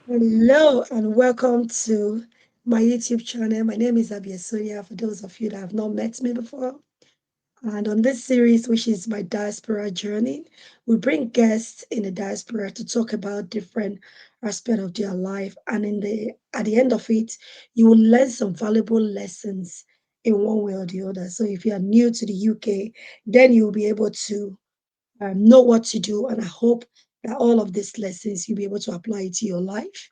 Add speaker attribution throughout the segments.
Speaker 1: Hello and welcome to my YouTube channel. My name is Abiasonia, for those of you that have not met me before. And on this series, which is My Diaspora Journey, we bring guests in the diaspora to talk about different aspects of their life. And at the end of it, you will learn some valuable lessons in one way or the other. So if you are new to the UK, then you'll be able to know what to do. And I hope that all of these lessons you'll be able to apply it to your life.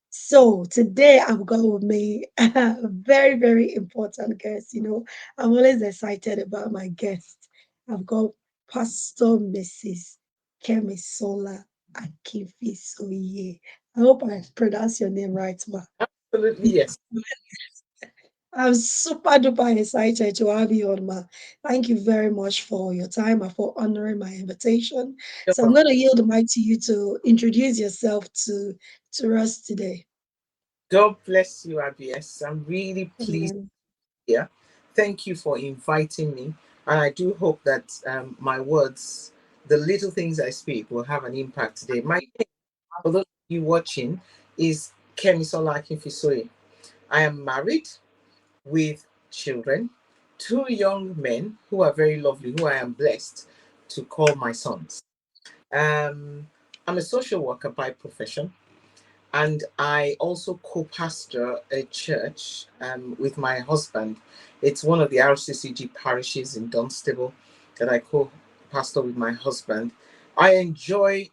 Speaker 1: So today I've got with me a very, very important guest. I'm always excited about my guests. I've got Pastor Mrs. Kemi Akinfisoye. I hope I pronounced your name right, ma.
Speaker 2: Absolutely, yes.
Speaker 1: I'm super duper excited to have you on, ma. Thank you very much for your time and for honoring my invitation.
Speaker 2: You're
Speaker 1: So I'm
Speaker 2: welcome.
Speaker 1: going to yield the mic to you to introduce yourself to us today.
Speaker 2: God bless you, ABS. I'm really pleased
Speaker 1: Amen.
Speaker 2: here. Thank you for inviting me. And I do hope that my words, the little things I speak, will have an impact today. My name, for those of you watching, is Kemi Akinfisoye. I am married with children, two young men who are very lovely, who I am blessed to call my sons. Um, I'm a social worker by profession. And I also co-pastor a church with my husband. It's one of the RCCG parishes in Dunstable that I co-pastor with my husband. I enjoy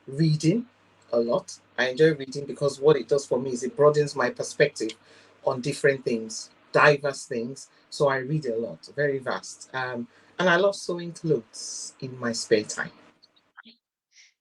Speaker 2: reading a lot. I enjoy reading because what it does for me is it broadens my perspective on different things, diverse things. So I read a lot, very vast. And I love sewing clothes in my spare time.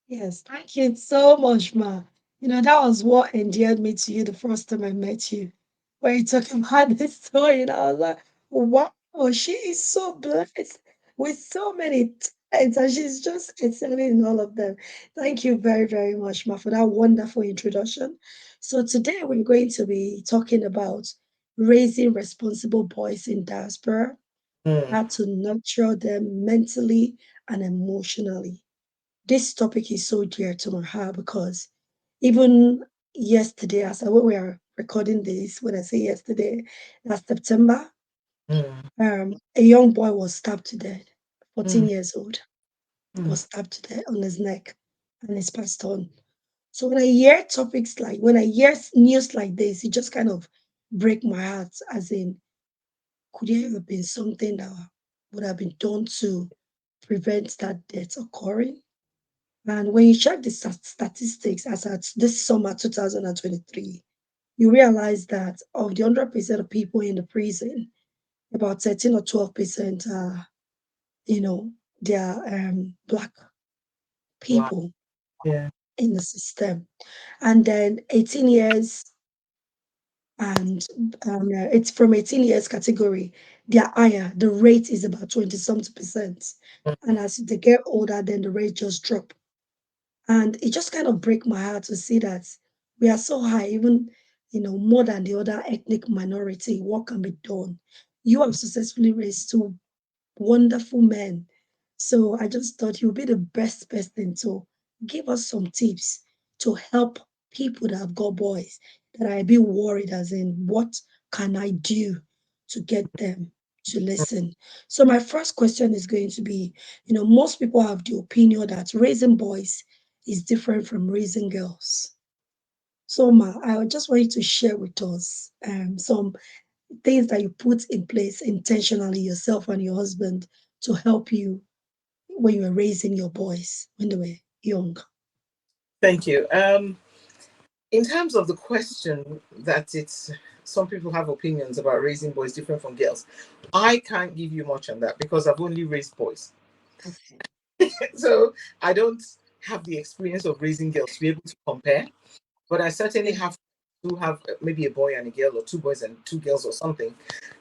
Speaker 1: Yes, thank you so much, Ma. That was what endeared me to you the first time I met you. When you talking about this story, and I was like, wow, she is so blessed with so many talents, and she's just excelling in all of them. Thank you very, very much, Ma, for that wonderful introduction. So today we're going to be talking about raising responsible boys in diaspora,
Speaker 2: Mm,
Speaker 1: how to nurture them mentally and emotionally. This topic is so dear to my heart because even yesterday, when we are recording this, when I say yesterday, last September,
Speaker 2: mm,
Speaker 1: a young boy was stabbed to death, 14
Speaker 2: mm,
Speaker 1: years old,
Speaker 2: mm.
Speaker 1: was stabbed to death on his neck and he's passed on. So when I hear news like this, it just kind of break my heart, as in, could there have been something that would have been done to prevent that death occurring? And when you check the statistics as at this summer 2023, you realize that of the 100% of people in the prison, about 13 or 12% are, you know, they are black
Speaker 2: Wow.
Speaker 1: people
Speaker 2: Yeah.
Speaker 1: in the system. And then 18 years and it's from 18 years category, they're higher. The rate is about 20 something percent. And as they get older, then the rate just drop. And it just kind of break my heart to see that we are so high, even more than the other ethnic minority. What can be done? You have successfully raised two wonderful men. So I just thought you would be the best person to give us some tips to help people that have got boys that are a bit worried, as in, what can I do to get them to listen? So my first question is going to be, most people have the opinion that raising boys is different from raising girls. So Ma, I just want you to share with us some things that you put in place intentionally, yourself and your husband, to help you when you were raising your boys when they were young.
Speaker 2: Thank you. In terms of the question that it's some people have opinions about raising boys different from girls. I can't give you much on that because I've only raised boys.
Speaker 1: Okay.
Speaker 2: So I don't have the experience of raising girls to be able to compare, but I certainly have to have maybe a boy and a girl or two boys and two girls or something,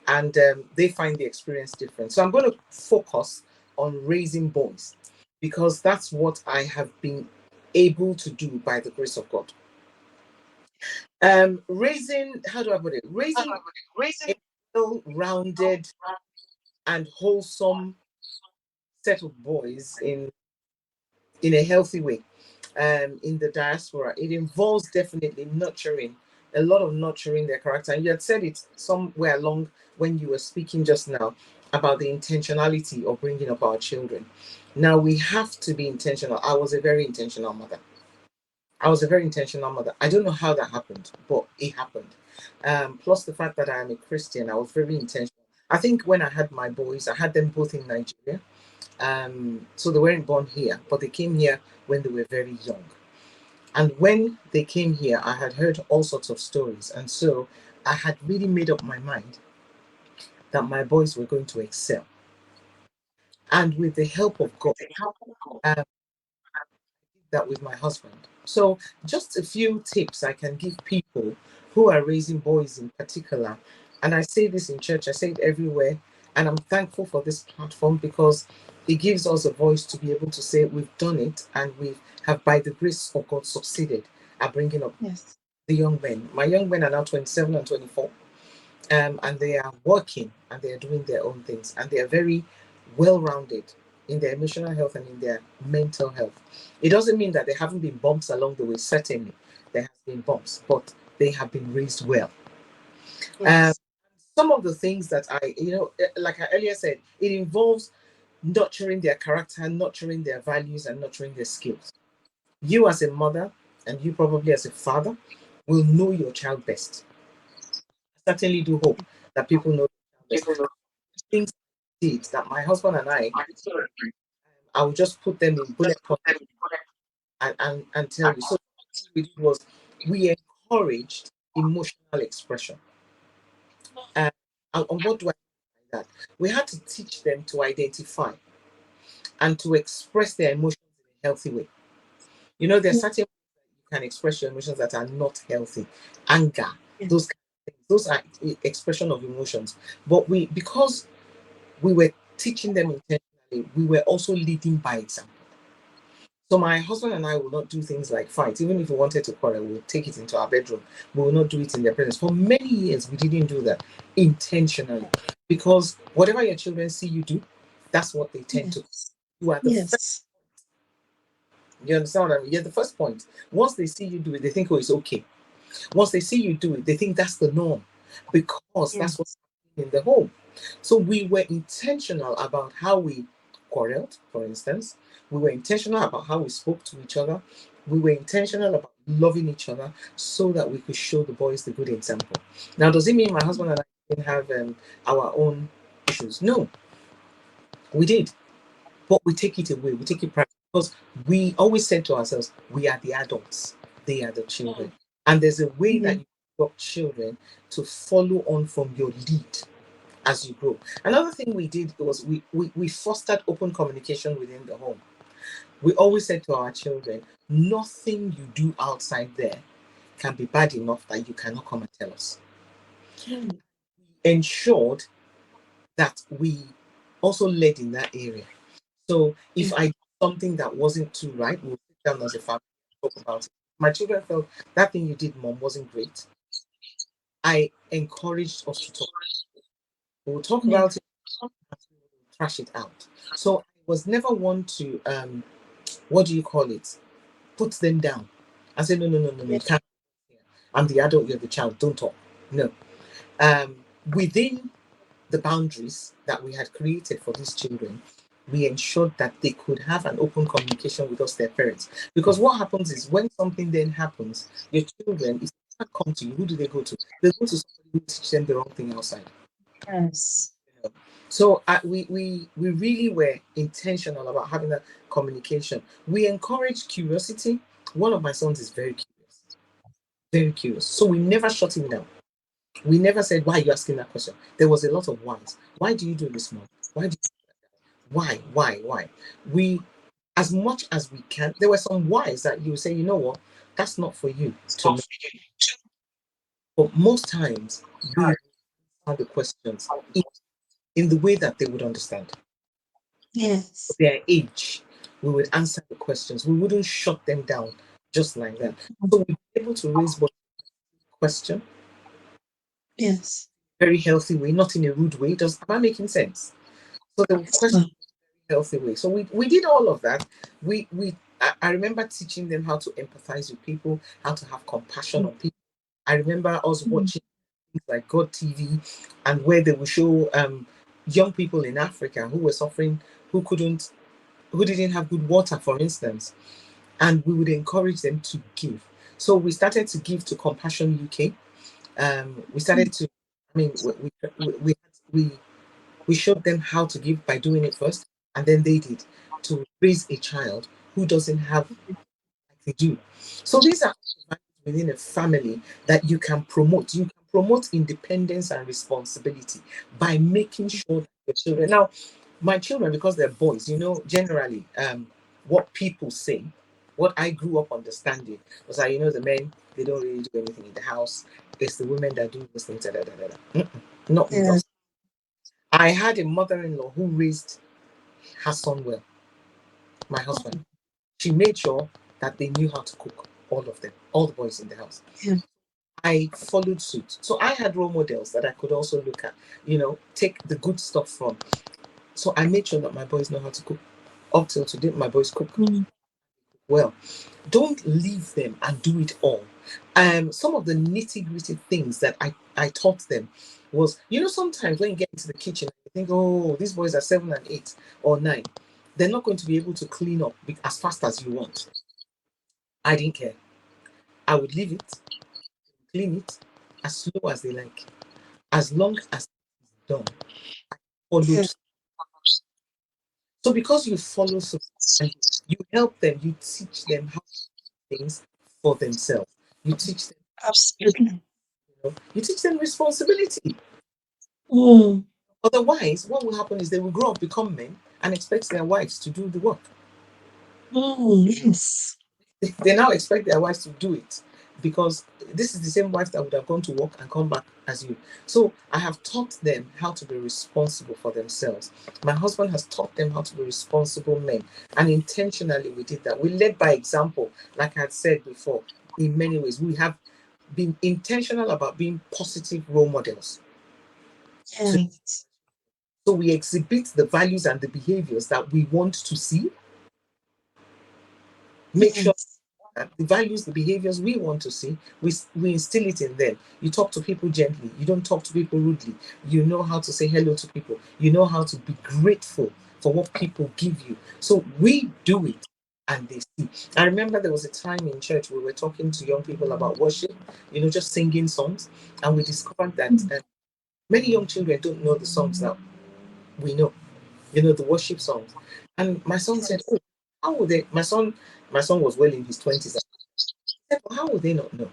Speaker 2: and they find the experience different. So I'm going to focus on raising boys because that's what I have been able to do by the grace of God. Raising, how do I put it? Raising a well-rounded and wholesome set of boys in a healthy way. in the diaspora, it involves definitely nurturing, a lot of nurturing their character. And you had said it somewhere along when you were speaking just now about the intentionality of bringing up our children. Now we have to be intentional. I was a very intentional mother. I was a very intentional mother. I don't know how that happened, but it happened. Plus the fact that I am a Christian, I was very intentional. I think when I had my boys, I had them both in Nigeria. So they weren't born here, but they came here when they were very young. And when they came here, I had heard all sorts of stories. And so I had really made up my mind that my boys were going to excel. And with the help of God, um, that with my husband. So, just a few tips I can give people who are raising boys in particular. And I say this in church, I say it everywhere. And I'm thankful for this platform because it gives us a voice to be able to say we've done it and we have, by the grace of God, succeeded at bringing up
Speaker 1: Yes.
Speaker 2: the young men. My young men are now 27 and 24, and they are working and they are doing their own things and they are very well rounded in their emotional health and in their mental health. It doesn't mean that there haven't been bumps along the way. Certainly, there has been bumps, but they have been raised well. Um,
Speaker 1: Yes.
Speaker 2: some of the things that like I earlier said, it involves nurturing their character, nurturing their values, and nurturing their skills. You as a mother, and you probably as a father, will know your child best. I certainly do hope that people know their child best. Things I did that my husband and I will just put them in bullet points and tell you. So what we did was we encouraged emotional expression. Uh, and what do I mean by that? We had to teach them to identify and to express their emotions in a healthy way. You know, there's certain ways that you can express your emotions that are not healthy. Anger, those
Speaker 1: Yes.
Speaker 2: kind of things, those are expression of emotions. But because we were teaching them intentionally, we were also leading by example. So my husband and I will not do things like fight. Even if we wanted to quarrel, we'll take it into our bedroom. We will not do it in their presence. For many years, we didn't do that intentionally. Because whatever your children see you do, that's what they tend to.
Speaker 1: Yes.
Speaker 2: You are the first.
Speaker 1: Yes.
Speaker 2: You understand what I mean? You're the first point. Once they see you do it, they think, oh, it's okay. Once they see you do it, they think that's the norm because that's what's
Speaker 1: Yes.
Speaker 2: happening in the home. So we were intentional about how we quarreled, for instance. We were intentional about how we spoke to each other. We were intentional about loving each other so that we could show the boys the good example. Now, does it mean my husband and I didn't have our own issues? No, we did. But we take it away, we take it private because we always said to ourselves, we are the adults, they are the children. And there's a way that
Speaker 1: Mhm.
Speaker 2: you instruct children to follow on from your lead as you grow. Another thing we did was we fostered open communication within the home. We always said to our children, nothing you do outside there can be bad enough that you cannot come and tell us.
Speaker 1: Mm.
Speaker 2: Ensured that we also led in that area. So if
Speaker 1: Yeah.
Speaker 2: I did something that wasn't too right, we'll sit down as a family and talk about it. My children felt that thing you did, mom, wasn't great. I encouraged us to talk. We'll talk
Speaker 1: Yeah.
Speaker 2: about it, trash it out. So I was never one to what do you call it? Put them down. I said, no, no, no, no, no,
Speaker 1: Yeah.
Speaker 2: you can't. I'm the adult, you're the child, don't talk. No. Um, within the boundaries that we had created for these children, we ensured that they could have an open communication with us, their parents. Because what happens is when something then happens, your children, if they can't come to you, who do they go to? They go to somebody who teach them the wrong thing outside.
Speaker 1: Yes.
Speaker 2: You know? So we really were intentional about having that communication. We encourage curiosity. One of my sons is very curious, very curious. So we never shut him down. We never said, why are you asking that question? There was a lot of whys. Why do you do this, mom? Why do why? We, as much as we can, there were some whys that you say, you know what, that's not for you to know. But most times we answer the questions in the way that they would understand.
Speaker 1: Yes.
Speaker 2: Their age, we would answer the questions. We wouldn't shut them down just like that.
Speaker 1: Mm.
Speaker 2: So we were able to raise both question,
Speaker 1: Yes.
Speaker 2: very healthy way, not in a rude way. Does am I making sense? So the question
Speaker 1: Well,
Speaker 2: healthy way. So we did all of that. We I remember teaching them how to empathize with people, how to have compassion on people. I remember us watching things like God TV, and where they would show young people in Africa who were suffering, who couldn't, who didn't have good water, for instance, and we would encourage them to give. So we started to give to Compassion UK. We started to, I mean, we we showed them how to give by doing it first, and then they did to raise a child who doesn't have like they do. So these are values within a family that you can promote. You can promote independence and responsibility by making sure that your children. Now, my children, because they're boys, generally, what people say, what I grew up understanding was that the men, they don't really do anything in the house. It's the women that do those things. Da, da, da, da, da. Not with
Speaker 1: Yes.
Speaker 2: us. I had a mother-in-law who raised her son well. My husband. She made sure that they knew how to cook, all of them, all the boys in the house.
Speaker 1: Yeah.
Speaker 2: I followed suit. So I had role models that I could also look at, take the good stuff from. So I made sure that my boys know how to cook. Up till today, my boys cook
Speaker 1: Mm.
Speaker 2: well. Don't leave them and do it all. Some of the nitty gritty things that I taught them was, sometimes when you get into the kitchen, you think, oh, these boys are 7 and 8 or 9. They're not going to be able to clean up as fast as you want. I didn't care. I would leave it, clean it as slow as they like, as long as it's done.
Speaker 1: Yeah.
Speaker 2: Followed. So because you follow so and you help them, you teach them how to do things for themselves. You teach them,
Speaker 1: Absolutely.
Speaker 2: you teach them responsibility.
Speaker 1: Mm.
Speaker 2: Otherwise, what will happen is they will grow up, become men, and expect their wives to do the work.
Speaker 1: Mm. Yes.
Speaker 2: They now expect their wives to do it because this is the same wife that would have gone to work and come back as you. So I have taught them how to be responsible for themselves. My husband has taught them how to be responsible men. And intentionally, we did that. We led by example, like I had said before, in many ways. We have been intentional about being positive role models. To,
Speaker 1: Yes.
Speaker 2: so we exhibit the values and the behaviors that we want to see, make sure
Speaker 1: Yes.
Speaker 2: the values, the behaviors we want to see, we instill it in them. You talk to people gently. You don't talk to people rudely. You know how to say hello to people. You know how to be grateful for what people give you. So we do it and they see. I remember there was a time in church we were talking to young people about worship, just singing songs. And we discovered that many young children don't know the songs that we know, the worship songs. And my son said,
Speaker 1: Yes.
Speaker 2: oh, how would they? My son was well in his 20s. Said, "Well, how would they not know?"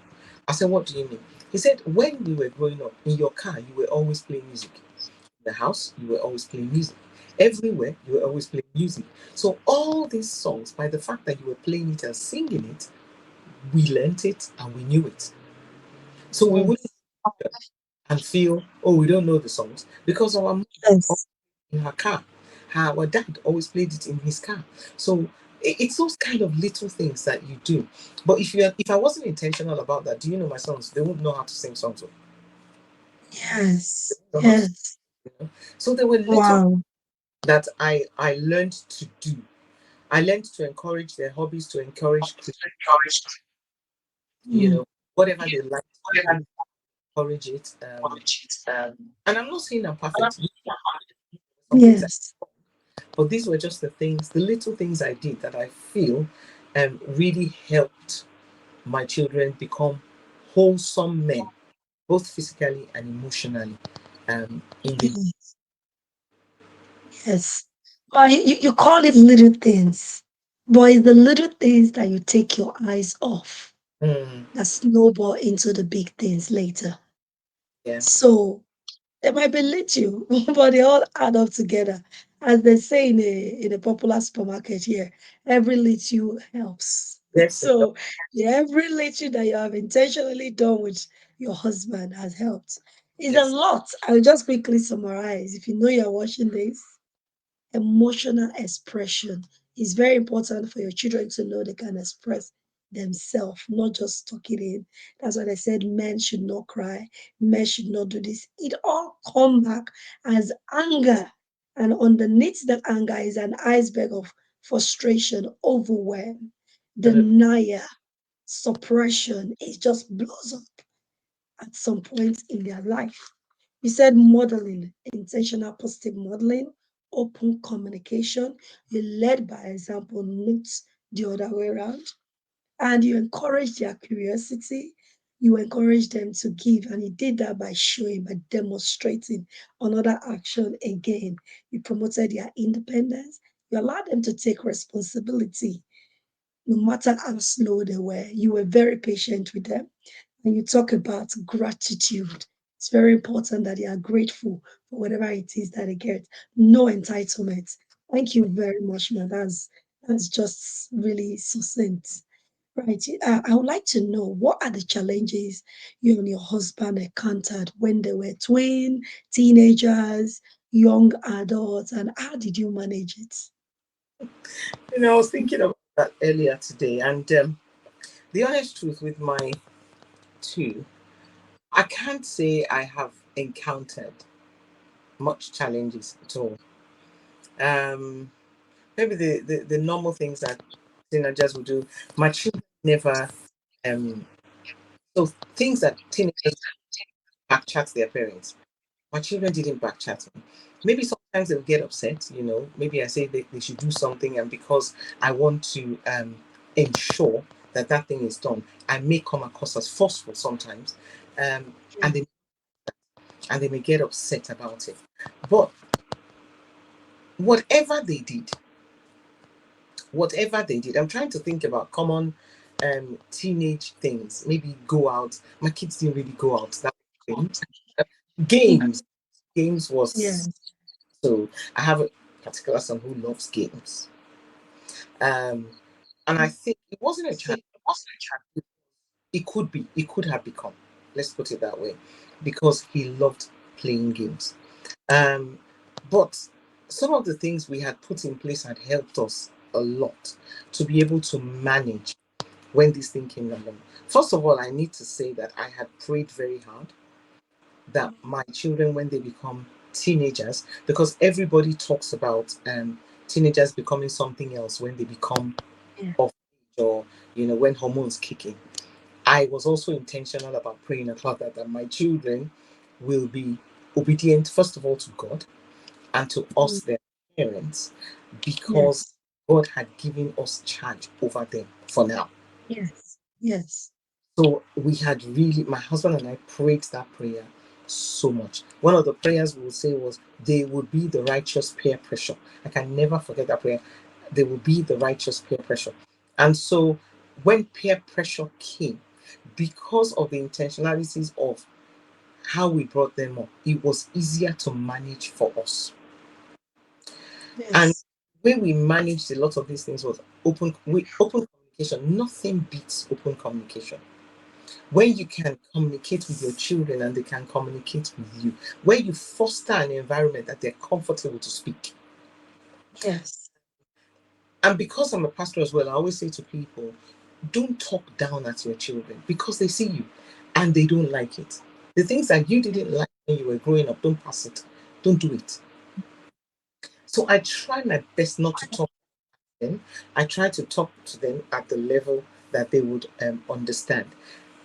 Speaker 2: I said, "What do you mean?" He said, "When we were growing up, in your car, you were always playing music. In the house, you were always playing music. Everywhere, you were always playing music. So all these songs, by the fact that you were playing it and singing it, we learnt it and we knew it. So we wouldn't
Speaker 1: Yes.
Speaker 2: and feel, oh, we don't know the songs because our mom
Speaker 1: Yes.
Speaker 2: in her car, our dad always played it in his car. So it's those kind of little things that you do. But if I wasn't intentional about that, do you know my sons? They wouldn't know how to sing songs. They
Speaker 1: Yes.
Speaker 2: wouldn't know how to sing,
Speaker 1: Yes.
Speaker 2: you know? So there were little
Speaker 1: Wow.
Speaker 2: that I learned to do. I learned to encourage their hobbies, to encourage,
Speaker 1: Mm.
Speaker 2: whatever they like to do, encourage it. And I'm not saying I'm perfect. Some things,
Speaker 1: Yes.
Speaker 2: but these were just the little things I did that I feel really helped my children become wholesome men, both physically and emotionally. In the
Speaker 1: Yes. Yes. But you call it little things, but it's the little things that you take your eyes off
Speaker 2: mm,
Speaker 1: that snowball into the big things later.
Speaker 2: yeah,
Speaker 1: So they might be little, but they all add up together. As they say in a popular supermarket here, every little helps.
Speaker 2: yes, it does.
Speaker 1: So every little that you have intentionally done with your husband has helped. It's a
Speaker 2: Yes,
Speaker 1: lot. I'll just quickly summarize. If you know you're watching this, emotional expression is very important for your children to know they can express themselves, not just tuck it in. That's why I said men should not cry, men should not do this. It all come back as anger, and underneath that anger is an iceberg of frustration, overwhelm. denial, suppression, it just blows up at some point in their life. You said modeling, intentional positive modeling, open communication. You led by example, not the other way around. And you encourage their curiosity. You encourage them to give. And you did that by showing, by demonstrating another action again. You promoted their independence. You allowed them to take responsibility no matter how slow they were. You were very patient with them. And you talk about gratitude. It's very important that they are grateful for whatever it is that they get. No entitlement. Thank you very much, man. That's just really succinct. Right. I would like to know what are the challenges you and your husband encountered when they were twin, teenagers, young adults, and how did you manage it?
Speaker 2: I was thinking about that earlier today, and the honest truth with my two, I can't say I have encountered much challenges at all. Um, Maybe the normal things that teenagers will do. My children never, um, so things that teenagers backchat their parents. My children didn't backchat me. Maybe sometimes they'll get upset, Maybe I say they should do something, and because I want to ensure that that thing is done, I may come across as forceful sometimes, um, and they and they may get upset about it. But whatever they did, whatever they did, I'm trying to think about common teenage things. Maybe go out. My kids didn't really go out. That thing. Games. Games was
Speaker 1: Yes.
Speaker 2: so. I have a particular son who loves games, um, and I think it wasn't a challenge. It could be. It could have become. Let's put it that way, because he loved playing games. Um, but some of the things we had put in place had helped us a lot to be able to manage when this thing came along. First of all, I need to say that I had prayed very hard that my children, when they become teenagers, because everybody talks about teenagers becoming something else when they become
Speaker 1: Yeah.
Speaker 2: of age, or when hormones kick in. I was also intentional about praying about that my children will be obedient, first of all, to God and to
Speaker 1: Mm.
Speaker 2: us, their parents, because
Speaker 1: Yes.
Speaker 2: God had given us charge over them for now.
Speaker 1: Yes. Yes.
Speaker 2: So we had really, my husband and I prayed that prayer so much. One of the prayers we would say was, they would be the righteous peer pressure. I can never forget that prayer. They will be the righteous peer pressure. And so when peer pressure came, because of the intentionalities of how we brought them up, it was easier to manage for us. And
Speaker 1: Yes.
Speaker 2: the way we managed a lot of these things was open communication. Nothing beats open communication. When you can communicate with your children and they can communicate with you, where you foster an environment that they're comfortable to speak.
Speaker 1: Yes.
Speaker 2: And because I'm a pastor as well, I always say to people, don't talk down at your children because they see you and they don't like it. The things that you didn't like when you were growing up, don't pass it. Don't do it. So I try my best not to talk to them. I try to talk to them at the level that they would understand.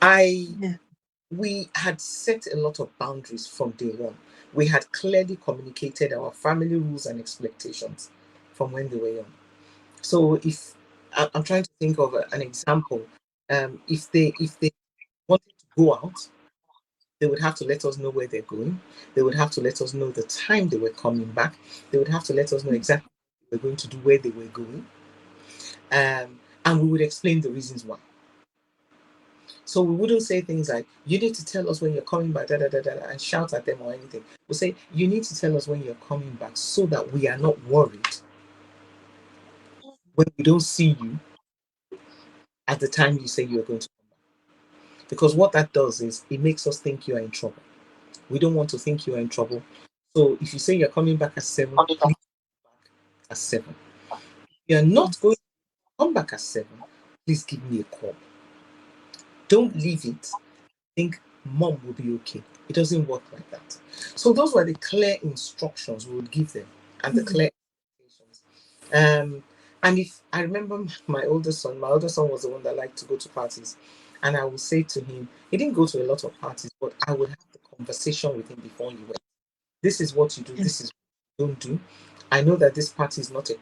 Speaker 2: I
Speaker 1: Yeah.
Speaker 2: We had set a lot of boundaries from day one. We had clearly communicated our family rules and expectations from when they were young. So if I'm trying to think of an example, if they wanted to go out, they would have to let us know where they're going. They would have to let us know the time they were coming back. They would have to let us know exactly what they were going to do, where they were going, and we would explain the reasons why. So we wouldn't say things like, you need to tell us when you're coming back, da, da, da, da, and shout at them or anything. We'll say, you need to tell us when you're coming back so that we are not worried when we don't see you at the time you say you're going to come back. Because what that does is it makes us think you are in trouble. We don't want to think you are in trouble. So if you say you're coming back at 7, please come back at 7. If you're not going
Speaker 1: Yes.
Speaker 2: to come back at 7, please give me a call. Don't leave it. Think mom will be okay. It doesn't work like that. So those were the clear instructions we would give them and the
Speaker 1: Mm.
Speaker 2: clear expectations. Um, And if I remember my older son was the one that liked to go to parties. And I would say to him, he didn't go to a lot of parties, but I would have the conversation with him before he went. This is what you do,
Speaker 1: Yes.
Speaker 2: this is what you don't do. I know that this party is not a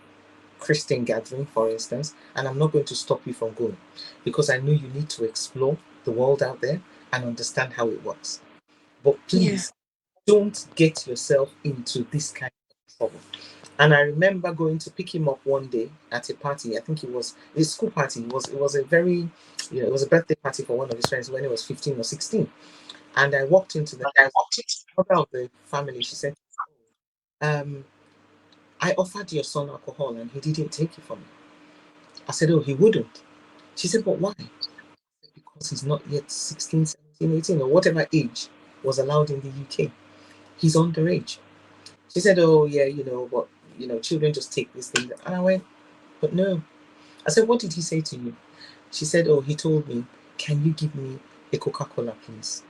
Speaker 2: Christian gathering, for instance, and I'm not going to stop you from going because I know you need to explore the world out there and understand how it works. But
Speaker 1: Yeah.
Speaker 2: please don't get yourself into this kind of trouble. And I remember going to pick him up one day at a party. I think it was a school party. It was a very, it was a birthday party for one of his friends when he was 15 or 16. And I walked into the house. The mother of the family, she said, um, I offered your son alcohol and he didn't take it from me. I said, oh, he wouldn't. She said, but why? Because he's not yet 16, 17, 18, or whatever age was allowed in the UK. He's underage. She said, oh, yeah, but, children just take these things. And I went, but no. I said, what did he say to you? She said, oh, he told me, can you give me a Coca Cola, please?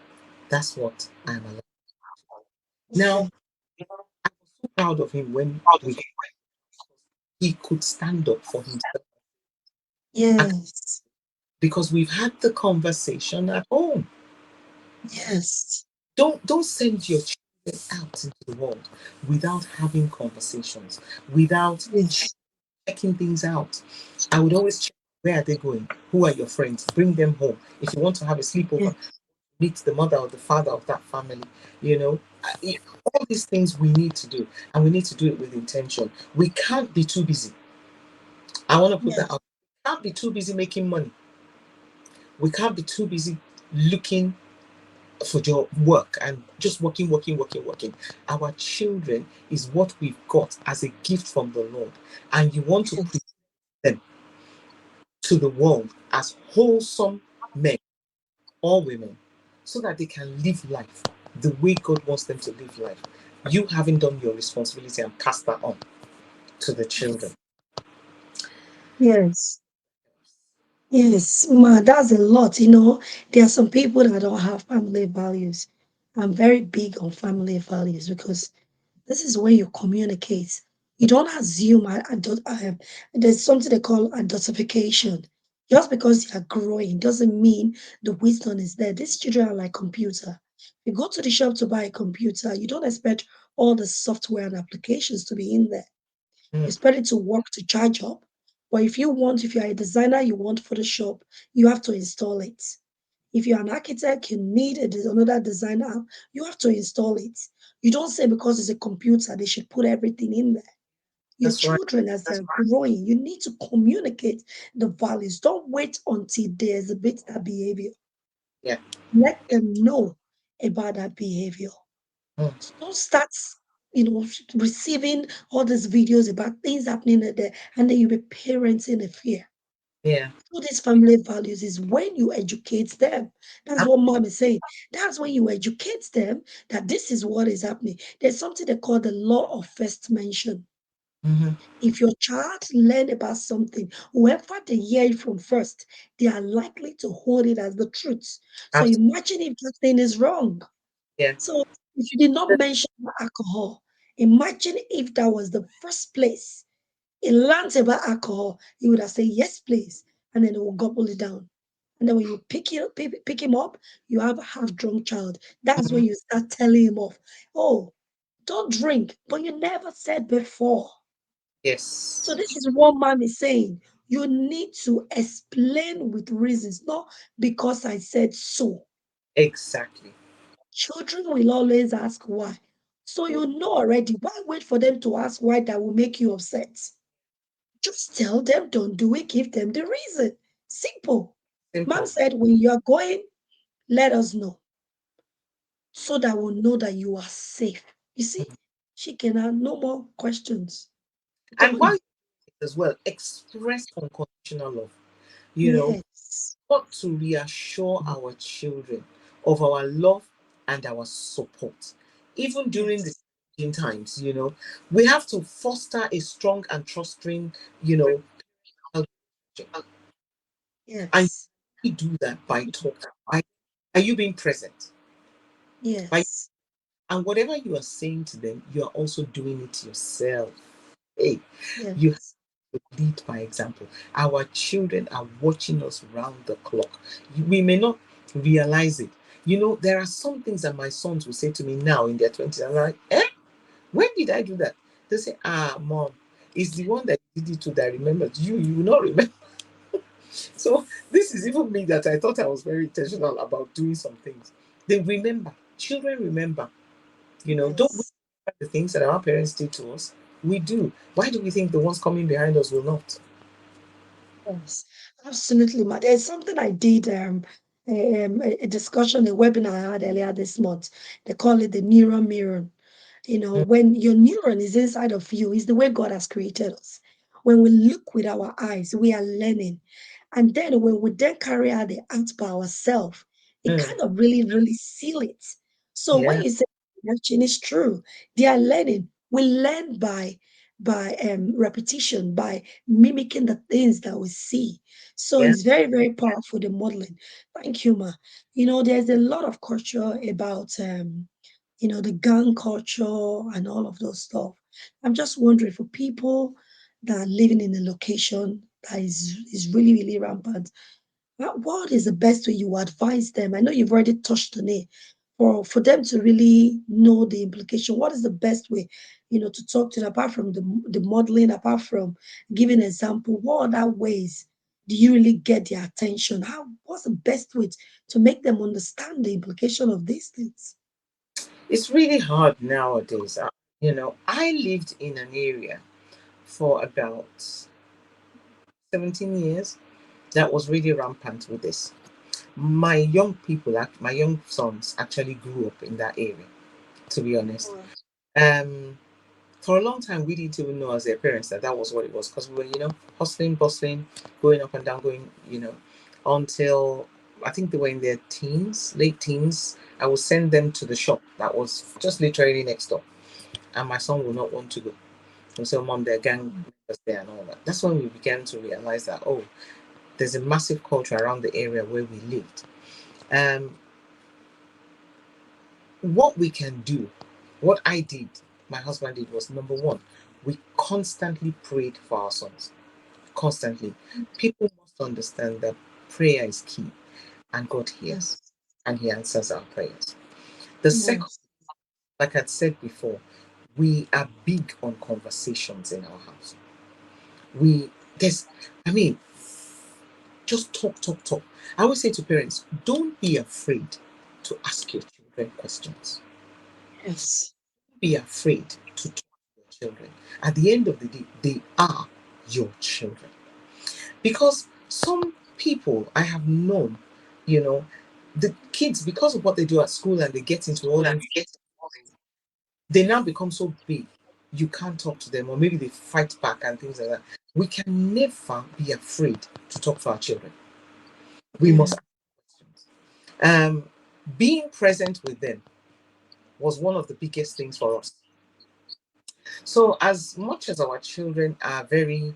Speaker 2: That's what I'm allowed.
Speaker 1: Yeah.
Speaker 2: Now, I was so proud of him when he could stand up for himself. And
Speaker 1: Yes.
Speaker 2: because we've had the conversation at home.
Speaker 1: Yes.
Speaker 2: Don't send your children out into the world without having conversations, without
Speaker 1: Yes.
Speaker 2: checking things out. I would always check, where are they going? Who are your friends? Bring them home. If you want to have a sleepover,
Speaker 1: Yes.
Speaker 2: meet the mother or the father of that family. You know, all these things we need to do, and we need to do it with intention. We can't be too busy. I want to put that
Speaker 1: Yes.
Speaker 2: out. We can't be too busy making money. We can't be too busy looking for your work and just working, working, working, working. Our children is what we've got as a gift from the Lord, and you want to present
Speaker 1: Yes.
Speaker 2: them to the world as wholesome men or women so that they can live life the way God wants them to live life. You haven't done your responsibility and passed that on to the children.
Speaker 1: Yes. Yes, ma, that's a lot. There are some people that don't have family values. I'm very big on family values because this is when you communicate. You don't assume. There's something they call adultification. Just because you are growing doesn't mean the wisdom is there. These children are like computer. You go to the shop to buy a computer, you don't expect all the software and applications to be in there.
Speaker 2: Mm,
Speaker 1: Expect it to work to charge up. But if you're a designer, you want Photoshop, you have to install it. If you're an architect, you need another design app, you have to install it. You don't say because it's a computer, they should put everything in there. Your
Speaker 2: that's right.
Speaker 1: children, as they're growing, you need to communicate the values. Don't wait until they exhibit that behavior.
Speaker 2: Yeah.
Speaker 1: Let them know about that behavior.
Speaker 2: Mm,
Speaker 1: Don't start, receiving all these videos about things happening there, and then you'll be parenting a fear.
Speaker 2: yeah.
Speaker 1: Through these family values is when you educate them. That's what mom is saying. That's when you educate them that this is what is happening. There's something they call the law of first mention.
Speaker 2: Mm-hmm.
Speaker 1: If your child learn about something, whoever they hear it from first, they are likely to hold it as the truth. So
Speaker 2: Absolutely.
Speaker 1: imagine if that thing is wrong.
Speaker 2: Yeah.
Speaker 1: So if you did not mention alcohol, imagine if that was the first place he learns about alcohol, he would have said, yes, please. And then he will gobble it down. And then when you pick him up, you have a half drunk child. That's when
Speaker 2: Mm-hmm.
Speaker 1: you start telling him off. Oh, don't drink, but you never said before. So
Speaker 2: Yes.
Speaker 1: this is what mom is saying. You need to explain with reasons, not because I said so.
Speaker 2: Exactly.
Speaker 1: Children will always ask why. So you know already. Why wait for them to ask why that will make you upset? Just tell them, don't do it, give them the reason. Simple. Mom
Speaker 2: Simple.
Speaker 1: said, when you're going, let us know so that we'll know that you are safe. You see, she can have no more questions.
Speaker 2: And while
Speaker 1: Done.
Speaker 2: as well, express unconditional love. You know,
Speaker 1: Yes.
Speaker 2: got to reassure our children of our love and our support, even during the
Speaker 1: Yes.
Speaker 2: challenging times. We have to foster a strong and trusting, you know, relationship. And
Speaker 1: Yes.
Speaker 2: we do that by talking. Are you being present? By
Speaker 1: Yes.
Speaker 2: and whatever you are saying to them, you are also doing it yourself. Hey, you have
Speaker 1: Yes.
Speaker 2: to lead by example. Our children are watching us round the clock. We may not realize it. You know, there are some things that my sons will say to me now in their 20s. I'm like, when did I do that? They say, mom, it's the one that did it to that remembers you. You will not remember. So this is even me that I thought I was very intentional about doing some things. They remember. Children remember. You know, don't we
Speaker 1: Yes.
Speaker 2: remember the things that our parents did to us? We do. Why do we think the ones coming behind us will not?
Speaker 1: Yes, absolutely, ma. There's something I did, a discussion, a webinar I had earlier this month. They call it the neuron mirror. You know,
Speaker 2: Mm,
Speaker 1: when your neuron is inside of you, is the way God has created us. When we look with our eyes, we are learning. And then when we then carry out the act by ourselves, it
Speaker 2: mm,
Speaker 1: kind of really, really seal it. So when
Speaker 2: yeah,
Speaker 1: you say action is true, they are learning. We learn by repetition, by mimicking the things that we see. So
Speaker 2: yeah.
Speaker 1: it's very, very powerful, the modeling. Thank you, Ma. You know, there's a lot of culture about the gang culture and all of those stuff. I'm just wondering for people that are living in a location that is really, really rampant, what is the best way you advise them? I know you've already touched on it. For them to really know the implication, what is the best way, to talk to them apart from the modeling, apart from giving example, what other ways do you really get their attention? What's the best way to make them understand the implication of these things?
Speaker 2: It's really hard nowadays. You know, I lived in an area for about 17 years that was really rampant with this. My young people, my young sons actually grew up in that area, to be honest.
Speaker 1: Wow.
Speaker 2: Um, for a long time, we didn't even know as their parents that that was what it was because we were, hustling, bustling, going up and down, until I think they were in their teens, late teens. I would send them to the shop that was just literally next door, and my son would not want to go. And so, mom, there are gang members there and all that. That's when we began to realize that, oh, there's a massive culture around the area where we lived. Um, what we can do, what I did, my husband did, was number one, we constantly prayed for our sons. Constantly. People must understand that prayer is key and God hears
Speaker 1: Yes.
Speaker 2: and He answers our prayers. The second,
Speaker 1: Yes.
Speaker 2: like I'd said before, we are big on conversations in our house. We, there's, I mean, just talk, talk, talk. I always say to parents, don't be afraid to ask your children questions.
Speaker 1: Yes.
Speaker 2: Be afraid to talk to your children. At the end of the day, they are your children. Because some people I have known, you know, the kids, because of what they do at school and they get into all these, they now become so big, you can't talk to them, or maybe they fight back and things like that. We can never be afraid to talk to our children. We
Speaker 1: Yeah.
Speaker 2: must ask questions. Being present with them was one of the biggest things for us. So, as much as our children are very,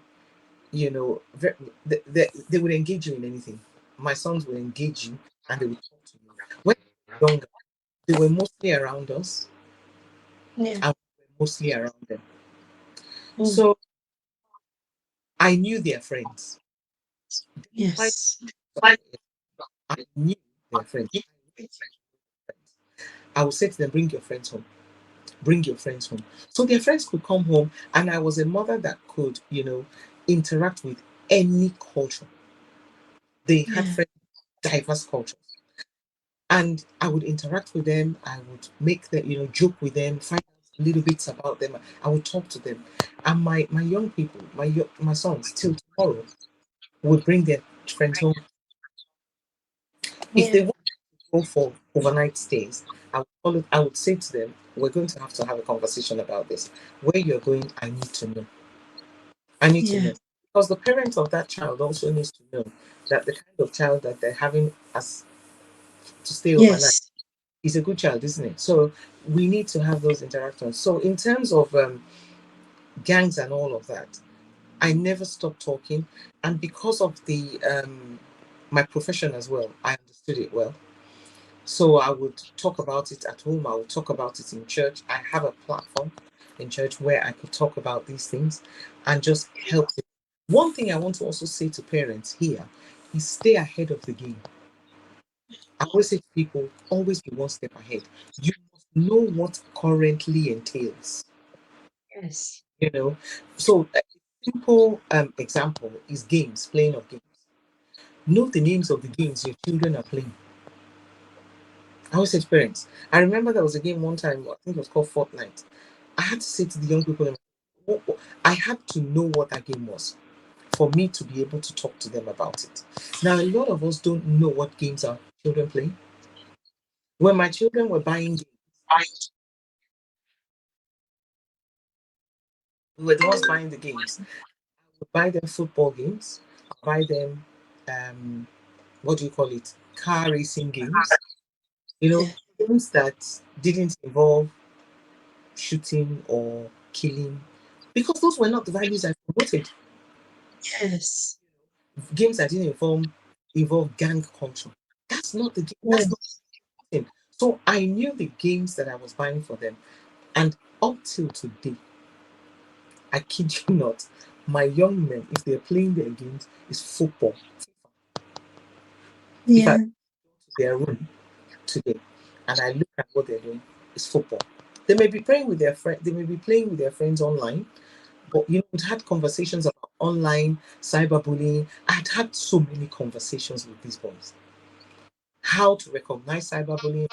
Speaker 2: very, they would engage you in anything. My sons will engage you and they will talk to you. When they were younger, they were mostly around us
Speaker 1: Yeah.
Speaker 2: and we were mostly around them.
Speaker 1: Mm.
Speaker 2: So I knew their friends. Despite
Speaker 1: Yes.
Speaker 2: I knew their friends. I would say to them, bring your friends home. Bring your friends home. So their friends could come home, and I was a mother that could, interact with any culture. They had
Speaker 1: Yeah.
Speaker 2: friends, diverse cultures. And I would interact with them. I would make them, joke with them, find out little bits about them. I would talk to them. And my young people, my sons, till tomorrow, would bring their friends home. If they
Speaker 1: Yeah.
Speaker 2: want to go for overnight stays, I would say to them, we're going to have a conversation about this. Where you're going, I need to know. I need to
Speaker 1: Yeah.
Speaker 2: know. Because the parent of that child also needs to know that the kind of child that they're having as to stay overnight
Speaker 1: Yes.
Speaker 2: is a good child, isn't it? So we need to have those interactions. So in terms of gangs and all of that, I never stopped talking, and because of the my profession as well, I understood it well. So I would talk about it at home. I would talk about it in church. I have a platform in church where I could talk about these things and just help them. One thing I want to also say to parents here is stay ahead of the game. I always say to people, always be one step ahead. You must know what currently entails,
Speaker 1: Yes.
Speaker 2: you know. So a simple example is games, playing of games. Know the names of the games your children are playing. I always say to parents, I remember there was a game one time, I think it was called Fortnite. I had to say to the young people, I had to know what that game was for me to be able to talk to them about it. Now, a lot of us don't know what games our children play. When my children were buying games, we were the ones buying the games. I would buy them football games, buy them, um, what do you call it, car racing games, you know,
Speaker 1: Yeah.
Speaker 2: games that didn't involve shooting or killing, because those were not the values I promoted.
Speaker 1: Yes.
Speaker 2: Games that didn't involve gang culture. That's not the game. That's not
Speaker 1: Yes.
Speaker 2: the thing. So I knew the games that I was buying for them, and up till today, I kid you not, my young men, if they're playing their games, is football. If I go
Speaker 1: Yeah.
Speaker 2: to their room today and I look at what they're doing, it's football. They may be playing with their friend. They may be playing with their friends online. But we've had conversations about online cyberbullying. I'd had so many conversations with these boys. How to recognize cyberbullying,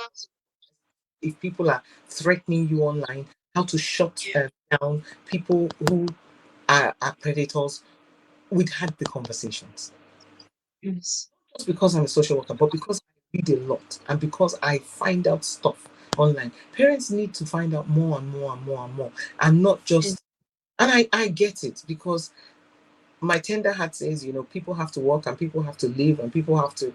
Speaker 2: if people are threatening you online, how to shut down people who are predators. We'd had the conversations.
Speaker 1: Yes.
Speaker 2: Just because I'm a social worker, but because I read a lot and because I find out stuff online. Parents need to find out more and more and more and more, and not
Speaker 1: Yes.
Speaker 2: just. And I get it, because my tender heart says, people have to work and people have to live and people have to,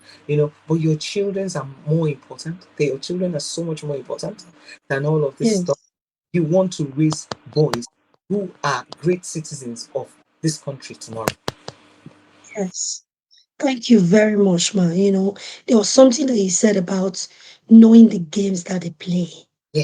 Speaker 2: but your children's are more important. Your children are so much more important than all of this stuff.
Speaker 1: Yes.
Speaker 2: You want to raise boys who are great citizens of this country tomorrow.
Speaker 1: Yes. Thank you very much, ma. There was something that you said about knowing the games that they play.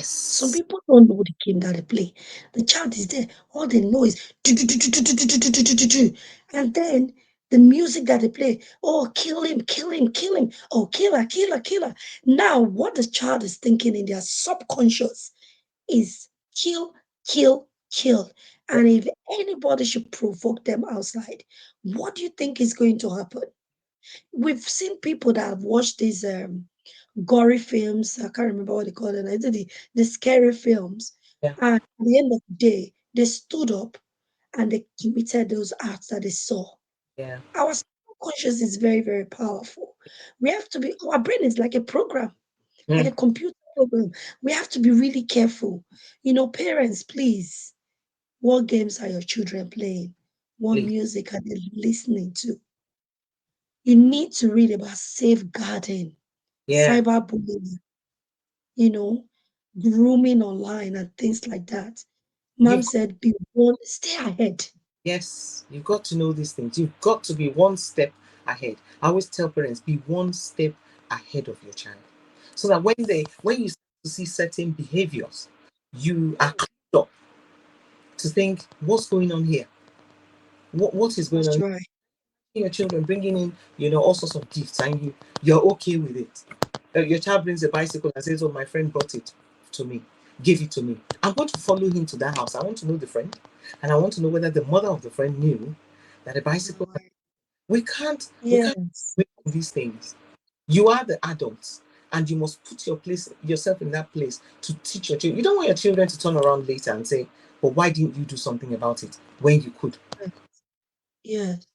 Speaker 1: Some
Speaker 2: Yes.
Speaker 1: people don't know the game that they play. The child is there, all they know is do, do, do, do, do, do, do, do, do, do, do, do. And then the music that they play, oh, kill him, kill him, kill him, oh, killer, killer, killer. Now, what the child is thinking in their subconscious is kill, kill, kill. And if anybody should provoke them outside, what do you think is going to happen? We've seen people that have watched these gory films. I can't remember what they call them. I did the scary films.
Speaker 2: Yeah.
Speaker 1: And at the end of the day, they stood up and they committed those acts that they saw.
Speaker 2: Yeah.
Speaker 1: Our subconscious is very, very powerful. We have to be, our brain is like a program, like
Speaker 2: Mm,
Speaker 1: a computer program. We have to be really careful. Parents, please, what games are your children playing? What
Speaker 2: please.
Speaker 1: music are they listening to? You need to read about safeguarding,
Speaker 2: Yeah.
Speaker 1: cyberbullying, you know, grooming online and things like that. Mom
Speaker 2: You've
Speaker 1: said, be one, stay ahead.
Speaker 2: Yes, you've got to know these things. You've got to be one step ahead. I always tell parents, be one step ahead of your child. So that when you start to see certain behaviors, you are clued up to think, what's going on here? What is going
Speaker 1: That's
Speaker 2: on?
Speaker 1: right.
Speaker 2: Your children bringing in, all sorts of gifts, and you're okay with it. Your child brings a bicycle and says, "Oh, my friend brought it to me, gave it to me." I want to follow him to that house. I want to know the friend, and I want to know whether the mother of the friend knew that a bicycle.
Speaker 1: Right.
Speaker 2: We can't
Speaker 1: Yes.
Speaker 2: wait on these things. You are the adults, and you must put yourself in that place to teach your children. You don't want your children to turn around later and say, "But why didn't you do something about it when you could?"
Speaker 1: Yes.